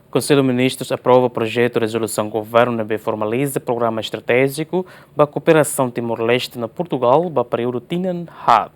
O Conselho de Ministros aprova o projeto de resolução que o governo formaliza programa estratégico para a cooperação Timor-Leste na Portugal para o período Tinan-Hat.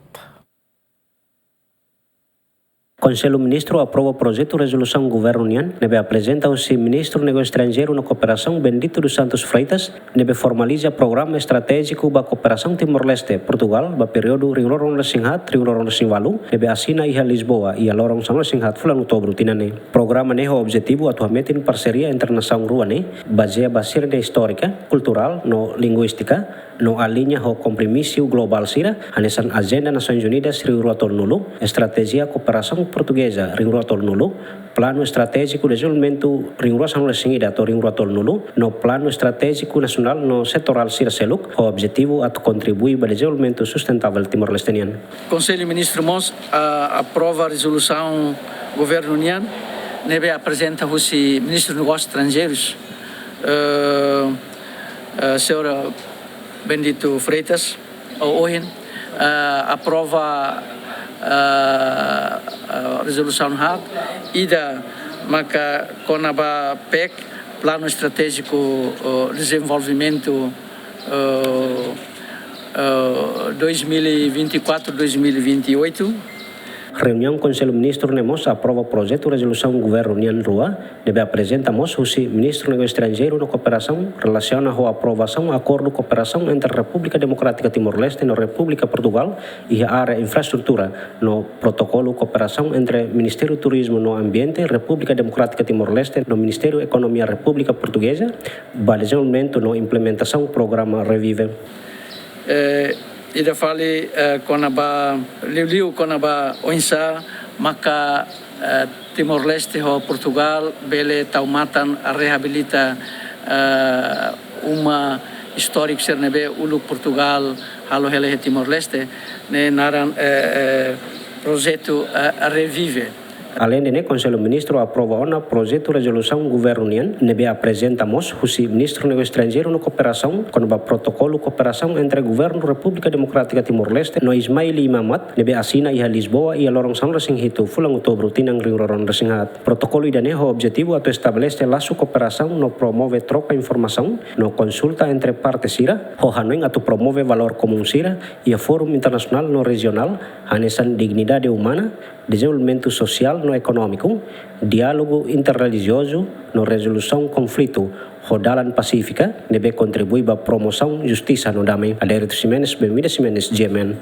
O Conselho Ministro aprova o projeto de resolução do Governo União, nebe apresenta ao Ministro do Negócio Estrangeiro na Cooperação Bendito dos Santos Freitas, nebe formaliza o programa estratégico para a cooperação Timor-Leste Portugal para o período Ringlorong Resinghat, Ringlorong Resingvalu, nebe assina a Lisboa e a Lorong São Resinghat fulan outubro tinane. Programa ne o objetivo atualmente em parceria entre a nação ruane, baseada na histórica, cultural, no linguística, no alinha o compromisso global sira, anesan agenda Nações Unidas Rio Rotol Nulu, estratégia cooperação portuguesa Rio Rotol Nulu, plano estratégico de desenvolvimento Rio Rotol Resingida to Rio Rotol Nulu, no plano estratégico nacional no setoral sira seluk, o objetivo a contribuir para o desenvolvimento sustentável timor-lesteniano. Conselho Ministro Mons aprova a resolução Governo União, nebe apresenta o Ministro dos Negócios Estrangeiros, senhora Bendito Freitas, hoje aprova a resolução HAT e da Maca Conaba PEC, Plano Estratégico de Desenvolvimento 2024-2028. Reunião Conselho Ministro Nemos aprova o projeto de resolução do Governo União Rua, deve apresentamos o Ministro do Negócio Estrangeiro na cooperação relaciona a aprovação do acordo de cooperação entre a República Democrática Timor-Leste e a República Portugal e a área infraestrutura no protocolo de cooperação entre Ministério do Turismo no Ambiente, República Democrática Timor-Leste no Ministério da Economia República Portuguesa, para desenvolvimento na implementação do programa Revive. Ida fale konaba liu konaba oinsa maka Timor-Leste ho Portugal bele taumatan rehabilita uma histórico sernebe ulu Portugal halo hele Timor-Leste ne naran projeto Revive. Além de Conselho Ministro aprova o projeto de resolução do Governo União, nebe apresentamos o Ministro do Negócio Estrangeiro na cooperação com o protocolo de cooperação entre o Governo da República Democrática Timor-Leste no Ismail Imamat, nebe assina a Lisboa e a Lorong São Resinghitu fulang outubro tinang Ringlorong Resinghat. Protocolo idane o objetivo a estabelecer laço cooperação no promove troca informação, no consulta entre partes sira, o hanoing atu promove valor comum sira e a fórum internacional no regional, anesan dignidade humana, desenvolvimento social no econômico, diálogo interreligioso no resolução conflito, rodalan pacífica, deve contribuir para a promoção justiça no damai. Adérito Ximenes, Bem-vindo Ximenes, GMN.